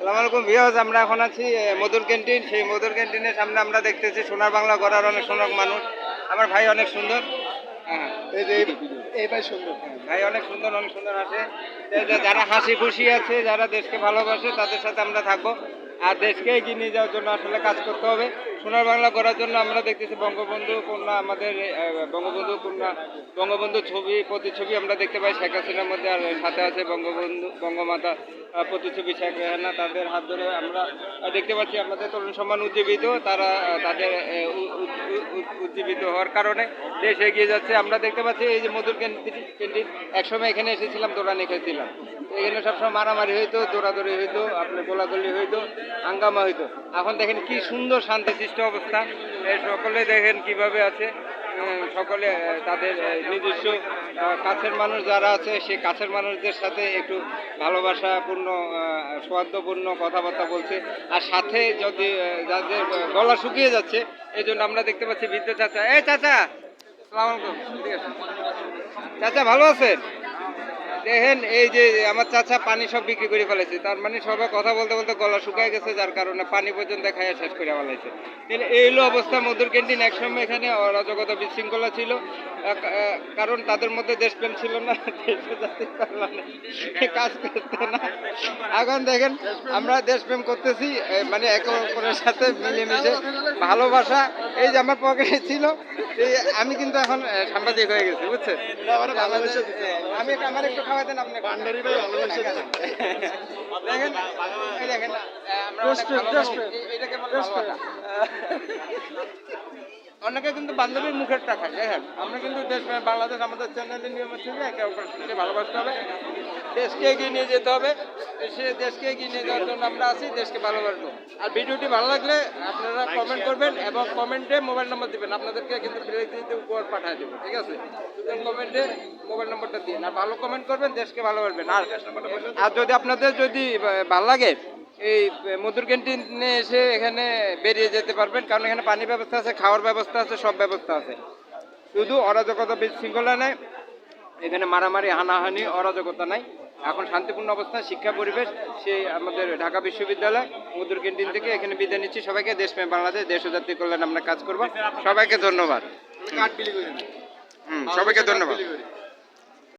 সালাম আলাইকুম ভিউয়ার্স, আমরা এখন আছি মধুর ক্যান্টিন। সেই মধুর ক্যান্টিনের সামনে আমরা দেখতেছি সোনার বাংলা গড়ার অনেক সুন্দর মানুষ। আমার ভাই অনেক সুন্দর। হ্যাঁ, এই যে এই ভাই সুন্দর। ভাই অনেক সুন্দর আসে। যারা হাসি খুশি আছে, যারা দেশকে ভালোবাসে, তাদের সাথে আমরা থাকবো। আর দেশকে এগিয়ে নিয়ে যাওয়ার জন্য আসলে কাজ করতে হবে। সোনার বাংলা করার জন্য আমরা দেখতেছি বঙ্গবন্ধু কন্যা, আমাদের বঙ্গবন্ধু কন্যা, বঙ্গবন্ধু ছবি প্রতিছবি আমরা দেখতে পাই শেখ হাসিনার মধ্যে। আর সাথে আছে বঙ্গবন্ধু বঙ্গমাতা প্রতিছবি শেখ রেহানা। তাদের হাত ধরে আমরা দেখতে পাচ্ছি আমাদের তরুণ সম্মান উজ্জীবিত। তারা তাদের উজ্জীবিত হওয়ার কারণে দেশ এগিয়ে যাচ্ছে। আমরা দেখতে পাচ্ছি এই যে মধুর ক্যান্টিন, একসময় এখানে এসেছিলাম, দৌড়ানি খেয়েছিলাম। এখানে সবসময় মারামারি হইতো, দৌড়াদৌড়ি হইতো, আপনার গোলাগুলি হইতো, হাঙ্গামা হইতো। এখন দেখেন কি সুন্দর শান্তিশিষ্ট অবস্থা। সকলে দেখেন কিভাবে আছে। সকলে তাদের নিজস্ব কাছের মানুষ যারা আছে, সেই কাছের মানুষদের সাথে একটু ভালোবাসাপূর্ণ সৌহার্দ্যপূর্ণ কথাবার্তা বলছে। আর সাথে যদি যাদের গলা শুকিয়ে যাচ্ছে, এই জন্য আমরা দেখতে পাচ্ছি বৃদ্ধ চাচা। এই চাচা, সালাম আলাইকুম। ঠিক আছে চাচা, ভালো আছেন? দেখেন এই যে আমার চাচা পানি সব বিক্রি করে ফেলেছে। তার মানে সবাই কথা বলতে বলতে গলা শুকায় গেছে, যার কারণে পানি পর্যন্ত খাইয়া শেষ করে ফেলাইছে। তাহলে এই হলো অবস্থা মধুর ক্যান্টিন। একসময় এখানে অরাজকতা বিশৃঙ্খলা ছিল, কারণ তাদের মধ্যে দেশপ্রেম ছিল না, কাজ করতো না। এখন দেখেন আমরা দেশপ্রেম করতেছি, মানে একে অপরের সাথে মিলেমিশে ভালোবাসা। এই যে আমার পকেটে ছিল, আমি কিন্তু এখন সাংবাদিক হয়ে গেছি, বুঝছেন? আমি আমার একটু খাওয়া দেন আপনি। ভান্ডারি ভাই ভালোবাসে দেখেন এই দেখেন এটাকে বলে ভালোবাসা। অনেকে কিন্তু বান্ধবীর মুখের টাকা দেখেন। আমরা কিন্তু দেশ বাংলাদেশ আমাদের চ্যানেলের নিয়ম হচ্ছে যে একে অপরকে ভালোবাসতে হবে, দেশকে এগিয়ে নিয়ে যেতে হবে। সে দেশকে এগিয়ে নিয়ে যাওয়ার জন্য আমরা আছি, দেশকে ভালোবাসবো। আর ভিডিওটি ভালো লাগলে আপনারা কমেন্ট করবেন এবং কমেন্টে মোবাইল নম্বর দিবেন। আপনাদেরকে কিন্তু প্লেলিস্টে উপহার পাঠিয়ে দেবো, ঠিক আছে? কমেন্টে মোবাইল নম্বরটা দিয়ে আর ভালো কমেন্ট করবেন, দেশকে ভালোবাসবেন। আর যদি আপনাদের যদি ভালো লাগে, এই মধুর ক্যান্টিনে এসে এখানে বেরিয়ে যেতে পারবেন, কারণ এখানে পানির ব্যবস্থা আছে, খাওয়ার ব্যবস্থা আছে, সব ব্যবস্থা আছে। শুধু অরাজকতা বিশৃঙ্খলা নাই, এখানে মারামারি হানাহানি অরাজকতা নাই। এখন শান্তিপূর্ণ অবস্থা, শিক্ষা পরিবেশ। সেই আমাদের ঢাকা বিশ্ববিদ্যালয় মধুর ক্যান্টিন থেকে এখানে বিদায় নিচ্ছি। সবাইকে দেশপ্রেম বাংলাদেশ, দেশ ও জাতির কল্যাণে আমরা কাজ করবো। সবাইকে ধন্যবাদ। সবাইকে ধন্যবাদ।